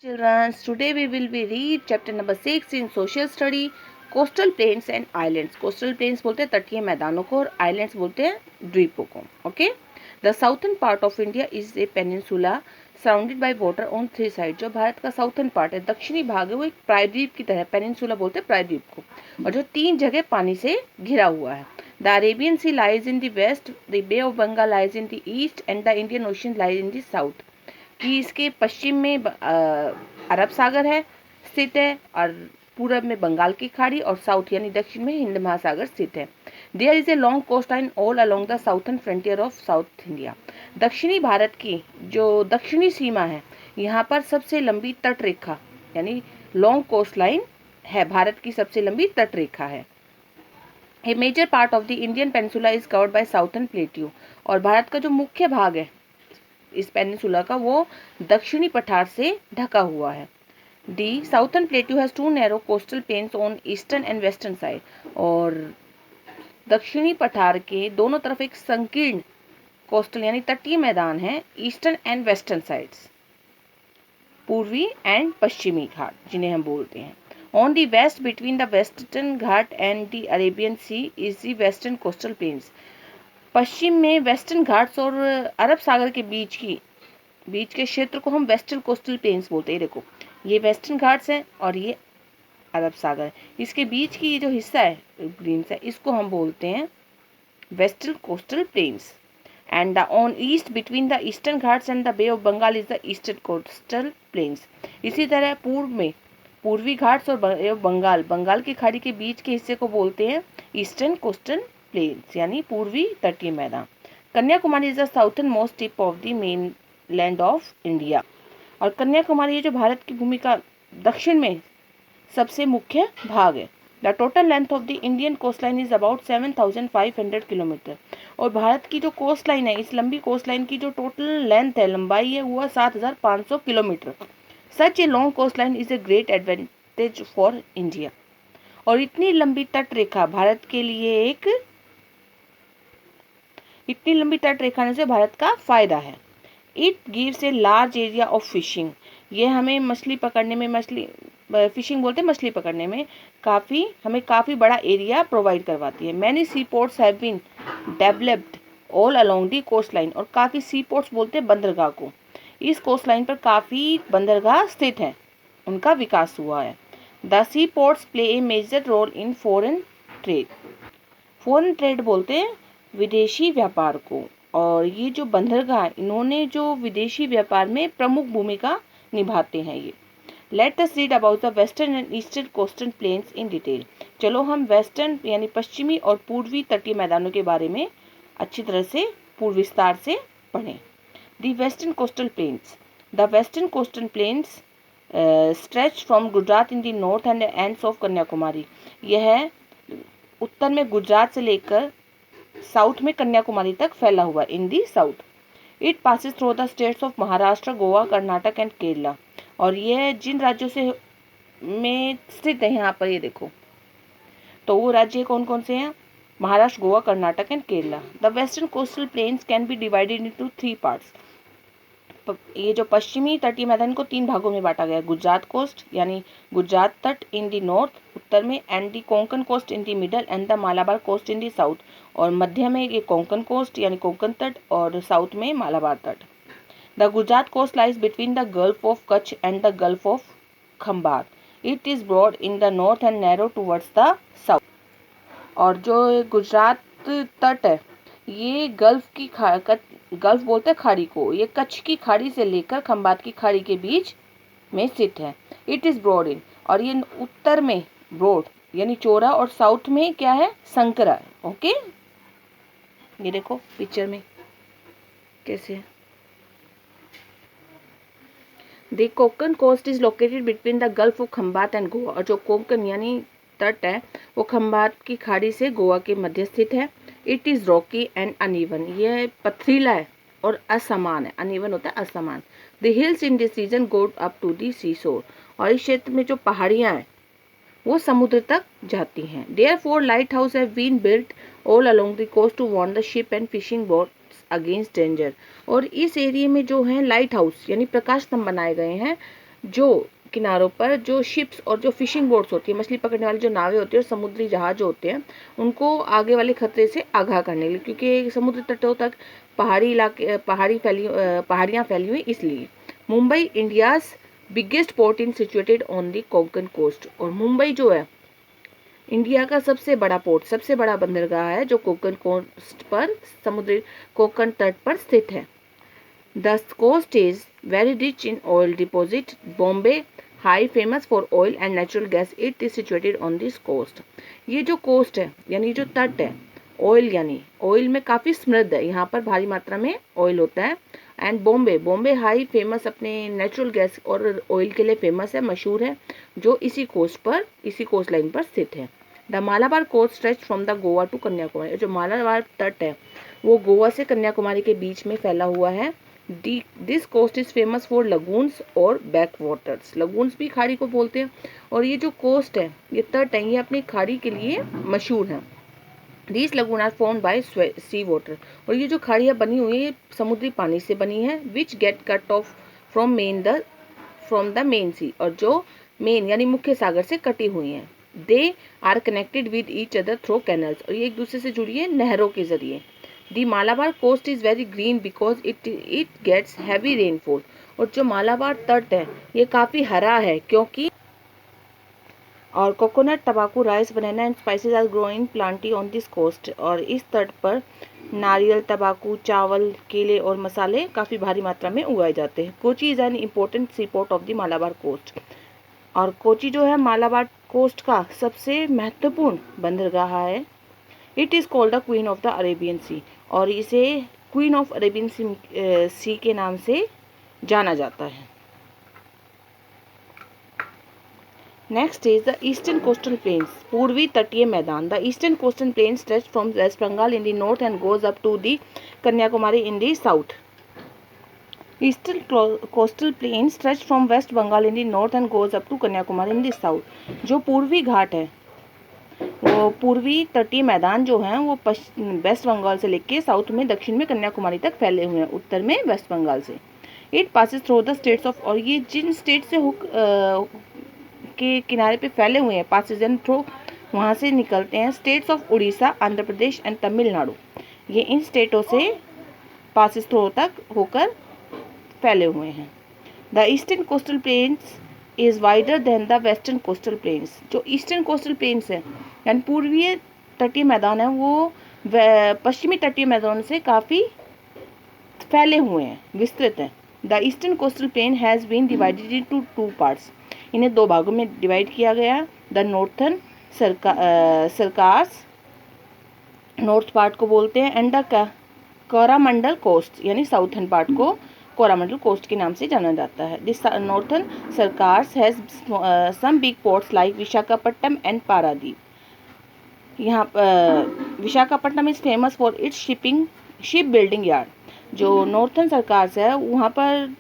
Children, today we will be read chapter number 6 in social study, coastal plains and islands. Coastal plains बोलते हैं तटीय मैदानों को और islands बोलते हैं द्वीपों को. Okay, the southern part of India is a peninsula surrounded by water on three sides. जो भारत का southern part है, दक्षिणी भाग है, वो एक प्रायद्वीप की तरह peninsula बोलते हैं प्रायद्वीप को, और जो तीन जगह पानी से घिरा हुआ है. The Arabian Sea lies in the west, the Bay of Bengal lies in the east, and the Indian Ocean lies in the south. कि इसके पश्चिम में अरब सागर है स्थित है और पूरब में बंगाल की खाड़ी और साउथ यानी दक्षिण में हिंद महासागर स्थित है. There is a long coast line all along the southern frontier of south India. दक्षिणी भारत की जो दक्षिणी सीमा है, यहाँ पर सबसे लंबी तट रेखा यानी लॉन्ग कोस्ट लाइन है, भारत की सबसे लंबी तट रेखा है. A major part of the Indian peninsula is covered by southern plateau. और भारत का जो मुख्य भाग है इस पेनिनसुला का, वो दक्षिणी पठार से ढका हुआ है. The southern plateau has two narrow coastal plains on eastern and western side. और दक्षिणी पठार के दोनों तरफ एक संकीर्ण कोस्टल यानी तटीय मैदान है, ईस्टर्न एंड वेस्टर्न साइड्स, पूर्वी एंड पश्चिमी घाट जिन्हें हम बोलते हैं. On the west between the western Ghat and the Arabian sea is the western coastal plains. पश्चिम में वेस्टर्न घाट्स और अरब सागर के बीच के क्षेत्र को हम वेस्टर्न कोस्टल प्लेन्स बोलते हैं. देखो, ये वेस्टर्न घाट्स हैं और ये अरब सागर है. इसके बीच की ये जो हिस्सा है ग्रीन सा, इसको हम बोलते हैं western coastal plains. And the on east between the eastern Ghats and the bay of Bengal is the eastern coastal plains. इसी तरह पूर्व में पूर्वी घाट्स और बंगाल की खाड़ी के बीच के हिस्से को बोलते हैं ईस्टर्न कोस्टल प्लेन्स यानी पूर्वी तटीय मैदान. Kanyakumari is the southern most tip of the main land of India. और कन्याकुमारी ये जो भारत की भूमि का दक्षिण में सबसे मुख्य भाग है. The total length of the Indian coast line is about 7,500 kilometre. और भारत की जो कोस्ट लाइन है, इस लंबी कोस्ट लाइन की जो टोटल लेंथ है, लंबाई है, वो 7,500 kilometre. Such a long coast line is a great advantage for India. और इतनी लंबी तट रेखा भारत के लिए इतनी लंबी तट रेखा से भारत का फायदा है. It gives a large area of fishing. ये हमें मछली पकड़ने में फिशिंग बोलते हैं मछली पकड़ने में हमें काफ़ी बड़ा एरिया प्रोवाइड करवाती है. Many sea ports have been developed all along the coast line. और काफ़ी सी पोर्ट्स बोलते हैं बंदरगाह को. इस कोस्ट लाइन पर काफ़ी बंदरगाह स्थित हैं, उनका विकास हुआ है. The sea ports play a major role in foreign trade. Foreign trade बोलते हैं विदेशी व्यापार को. और ये जो बंदरगाह, इन्होंने जो विदेशी व्यापार में प्रमुख भूमिका निभाते हैं. ये let us read about the western and eastern coastal planes in detail. चलो हम वेस्टर्न यानी पश्चिमी और पूर्वी तटीय मैदानों के बारे में अच्छी तरह से पूर्व विस्तार से पढ़ें. The western coastal planes. The western coastal planes stretch from Gujarat in the north and ends of Kanyakumari. यह उत्तर में गुजरात से लेकर साउथ में कन्याकुमारी तक फैला हुआ in the south. It passes through the states of Maharashtra, Goa, Karnataka and Kerala. और यह जिन राज्यों से में स्थित है, यहाँ पर ये देखो, तो वो राज्य कौन कौन से हैं? Maharashtra, Goa, Karnataka and Kerala. The western coastal planes can be divided into 3 parts. ये जो पश्चिमी तटीय मैदान को 3 भागों में बांटा गया है. गुजरात कोस्ट यानी गुजरात तट इन दी नॉर्थ उत्तर में, and the Konkan coast in the middle, and the Malabar coast in the south. और मध्य में ये कोंकण कोस्ट यानी कोंकण तट और साउथ में मालाबार तट. The Gujarat coast lies between the gulf of Kutch and the gulf of Khambhat. It is broad in the north and narrow towards the south. और जो गुजरात तट है, ये गल्फ बोलते हैं खाड़ी को. ये कच्छ की खाड़ी से लेकर खंबात की खाड़ी के बीच में स्थित है. इट इज ब्रॉड इन. और ये उत्तर में ब्रॉड यानी चौड़ा और साउथ में क्या है? संकरा. ओके, ये देखो पिक्चर में कैसे है. The Konkan coast is located between the gulf of Khambhat and Goa. और जो कोंकण यानी तट है, वो खंबात की खाड़ी से गोवा के मध्य स्थित है. It is Rocky and uneven. यह पथरीला है और असमान है. अनइवन होता है असमान. The hills in this region go up to the sea shore. और इस क्षेत्र में जो पहाड़ियाँ हैं वो समुद्र तक जाती हैं. Therefore lighthouse have been built all along the coast to warn the ship and fishing boats against danger. और इस एरिया में जो है लाइट हाउस यानी प्रकाश स्तंभ बनाए गए हैं जो किनारों पर जो शिप्स और जो फिशिंग बोट्स होती है, मछली पकड़ने वाली जो नावें होती है और समुद्री जहाज होते हैं, उनको आगे वाले खतरे से आगाह करने के लिए, क्योंकि समुद्र तटों तक पहाड़ियाँ फैली हुई इसलिए। Mumbai India's biggest port in situated on the Konkan coast. और मुंबई जो है इंडिया का सबसे बड़ा पोर्ट, सबसे बड़ा बंदरगाह है जो कोंकण कोस्ट पर, समुद्री कोंकण तट पर स्थित है। The coast is very rich in oil deposit. Bombay High famous for oil and natural gas. It is situated on this coast. ये जो कोस्ट है यानी जो तट है, ऑयल यानी ऑयल में काफ़ी समृद्ध है, यहाँ पर भारी मात्रा में ऑयल होता है। एंड बॉम्बे हाई फेमस अपने नेचुरल गैस और ऑयल के लिए फेमस है, मशहूर है, जो इसी कोस्ट लाइन पर स्थित है। The Malabar coast stretch from the Goa to Kanyakumari. जो मालाबार तट है वो गोवा से कन्याकुमारी के बीच में फैला हुआ है। This coast is famous for lagoons और बैक वाटर्स। लगून्स भी खाड़ी को बोलते हैं, और ये जो कोस्ट है, ये तट है, ये अपनी खाड़ी के लिए मशहूर है। These lagoon are formed by sea water। और ये जो खाड़ियाँ बनी हुई है समुद्री पानी से बनी है, which get cut off from the main sea। और जो मेन यानी मुख्य सागर से कटी हुई हैं। They are connected with each other through canals। और ये एक दूसरे से जुड़ी है नहरों के जरिए। The Malabar coast is very green because it gets heavy rainfall। और जो मालाबार तट है ये काफ़ी हरा है क्योंकि, और कोकोनट, तंबाकू, rice, banana and spices are growing plenty on this coast. और इस तट पर नारियल, तंबाकू, चावल, केले और मसाले काफ़ी भारी मात्रा में उगाए जाते हैं। Kochi is an important sea port of the Malabar coast. और कोची जो है मालाबार कोस्ट का सबसे महत्वपूर्ण बंदरगाह है। It is called the queen of the Arabian sea. और इसे क्वीन ऑफ अरेबियन सी के नाम से जाना जाता है। Next is the eastern coastal plains. पूर्वी तटीय मैदान। The eastern coastal plain stretch from west Bengal in the north and goes up to the Kanyakumari in the south. Eastern coastal plain stretch from west Bengal in the north and goes up to Kanyakumari in the south. जो पूर्वी घाट है, वो पूर्वी तटीय मैदान जो हैं वो वेस्ट बंगाल से लेके साउथ में दक्षिण में कन्याकुमारी तक फैले हुए हैं, उत्तर में वेस्ट बंगाल से। It passes through the states of. और ये जिन स्टेट से के किनारे पे फैले हुए हैं, पासिस एंड थ्रू वहाँ से निकलते हैं, states of Orissa, Andhra Pradesh and Tamil Nadu. ये इन स्टेटों से पासिस थ्रू तक होकर फैले हुए हैं। The eastern coastal planes is wider than the western coastal planes. जो ईस्टर्न कोस्टल प्लेन्स हैं यानी पूर्वीय तटीय मैदान है, वो पश्चिमी तटीय मैदान से काफ़ी फैले हुए हैं, विस्तृत हैं। The eastern coastal plain has been divided into 2 parts. इन्हें 2 भागों में डिवाइड किया गया। The northern Circars, north part को बोलते हैं, एंड द कोरामंडल कोस्ट यानी साउथर्न पार्ट को कोरामंडल कोस्ट के नाम से जाना जाता है। This northern Circars has some big ports like Visakhapatnam and Paradip. यहाँ Visakhapatnam is famous for its ship building yard. जो नॉर्थन सरकार्स है वहाँ पर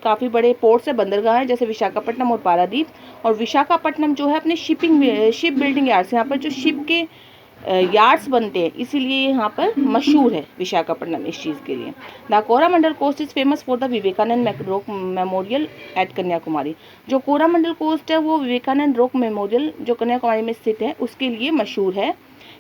काफ़ी बड़े पोर्ट्स है, बंदरगाह हैं, जैसे विशाखापट्टनम और पारादीप। और विशाखापट्टनम जो है अपने शिप बिल्डिंग यार्ड्स, यहाँ पर जो शिप के यार्ड्स बनते हैं, इसीलिए यहाँ पर मशहूर है विशाखापट्टनम इस चीज़ के लिए। The Coromandel coast is famous for the Vivekananda rock memorial at Kanyakumari. जो कोरामंडल कोस्ट है वो विवेकानंद रॉक मेमोरियल जो कन्याकुमारी में स्थित है उसके लिए मशहूर है।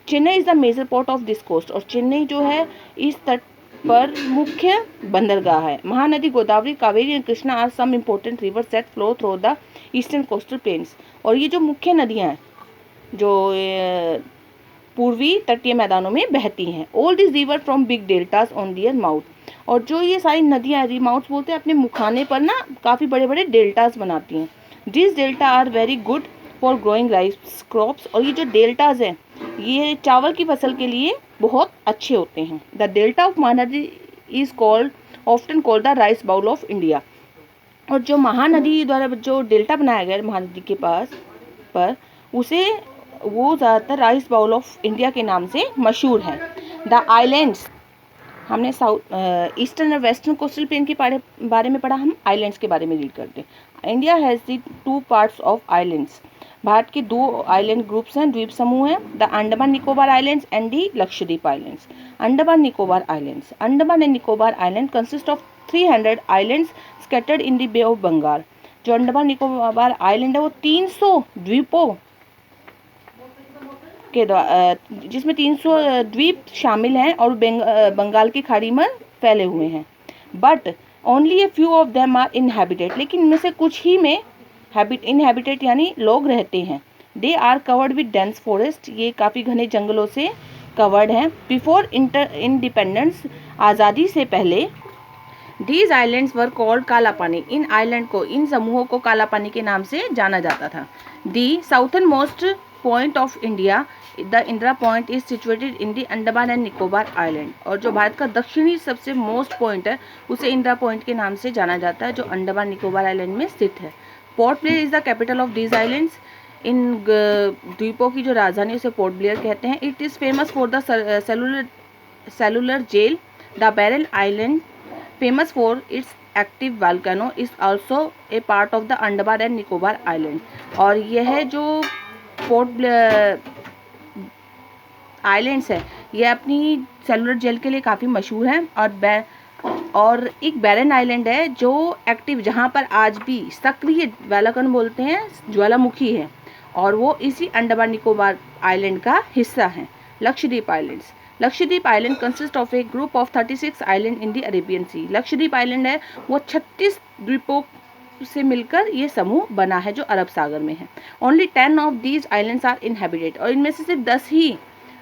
Chennai is the major port of this coast. और चेन्नई जो है इस तट पर मुख्य बंदरगाह है। Mahanadi Godavari, Kaveri and Krishna are some important rivers that flow through the eastern coastal plains. और ये जो मुख्य नदियाँ हैं जो पूर्वी तटीय मैदानों में बहती हैं। All this river from big deltas on their mouth. और जो ये सारी नदियाँ माउथ बोलते हैं, अपने मुखाने पर ना काफ़ी बड़े बड़े डेल्टास बनाती हैं। This delta R very good for growing rice crops. और ये जो डेल्टाज हैं ये चावल की फसल के लिए बहुत अच्छे होते हैं। The delta of Mahanadi is called often called the rice bowl of India. और जो महानदी द्वारा जो डेल्टा बनाया गया है महानदी के पास पर, उसे वो ज़्यादातर राइस बाउल ऑफ इंडिया के नाम से मशहूर है। द आइलैंड्स, हमने साउथ ईस्टर्न और वेस्टर्न कोस्टल प्लेन के बारे में पढ़ा, हम आइलैंड्स के बारे में रीड करते हैं। India has the 2 parts of islands. Bharat के 2 आइलैंड ग्रुप्स हैं, द्वीप समूह हैं, the Andaman Nicobar islands and the Lakshadweep islands. Andaman Nicobar islands, Andaman and Nicobar island consist of 300 islands scattered in the Bay of Bengal. जो अंडमान निकोबार आइलैंड है वो 300 द्वीपों के जिसमें 300 द्वीप शामिल हैं और बंगाल की खाड़ी में फैले हुए हैं। But only a few of them are inhabited, लेकिन इनमें से कुछ ही में इनहेबिटेड यानी लोग रहते हैं। They are covered with dense forest, ये काफ़ी घने जंगलों से कवर्ड हैं। बिफोर इंडिपेंडेंस, आज़ादी से पहले, दीज आइलैंड्स वर कॉल्ड काला पानी, इन आइलैंड को, इन समूहों को काला पानी के नाम से जाना जाता था। The southern most point of India, the Indira point, is situated in the Andaman and Nicobar island, और जो भारत का दक्षिणी सबसे मोस्ट पॉइंट है उसे इंदिरा पॉइंट के नाम से जाना जाता है, जो अंडमान निकोबार आइलैंड में स्थित है। Port Blair is the capital of these islands, इन द्वीपों की जो राजधानी उसे पोर्ट ब्लेयर कहते हैं। It is famous for the cellular jail. The Barren island, famous for its active volcano, is also a part of the Andaman and Nicobar island, और यह जो पोर्ट आइलैंड्स है ये अपनी सेलुलर जेल के लिए काफ़ी मशहूर है। और एक बैरन आइलैंड है जो एक्टिव, जहाँ पर आज भी सक्रिय वॉल्केनो बोलते हैं, ज्वालामुखी है, और वो इसी अंडमान निकोबार आइलैंड का हिस्सा है। Lakshadweep islands, Lakshadweep island consist of a group of 36 island in the Arabian sea. Lakshadweep island है वो 36 द्वीपों से मिलकर ये समूह बना है जो अरब सागर में है। Only 10 of these islands are inhabited, और इनमें से सिर्फ 10 ही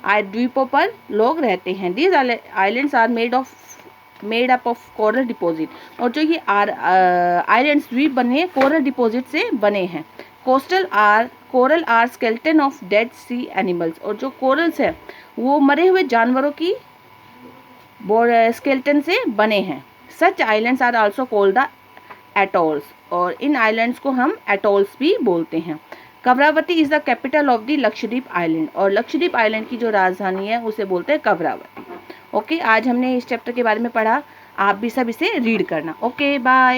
द्वीपों पर लोग रहते हैं। These islands are made up of coral deposit, और जो ये आइलैंड्स द्वीप बने हैं कोरल डिपॉजिट से बने हैं। Coral are skeleton of dead sea animals, और जो कोरल्स हैं वो मरे हुए जानवरों की स्केलेटन से बने हैं। Such islands are also called the atolls, और इन आइलैंड्स को हम एटोल्स भी बोलते हैं। Kavaratti is the capital of the Lakshadweep island, और लक्षद्वीप आइलैंड की जो राजधानी है उसे बोलते हैं कवरावती। ओके, आज हमने इस चैप्टर के बारे में पढ़ा, आप भी सब इसे रीड करना। Okay, bye.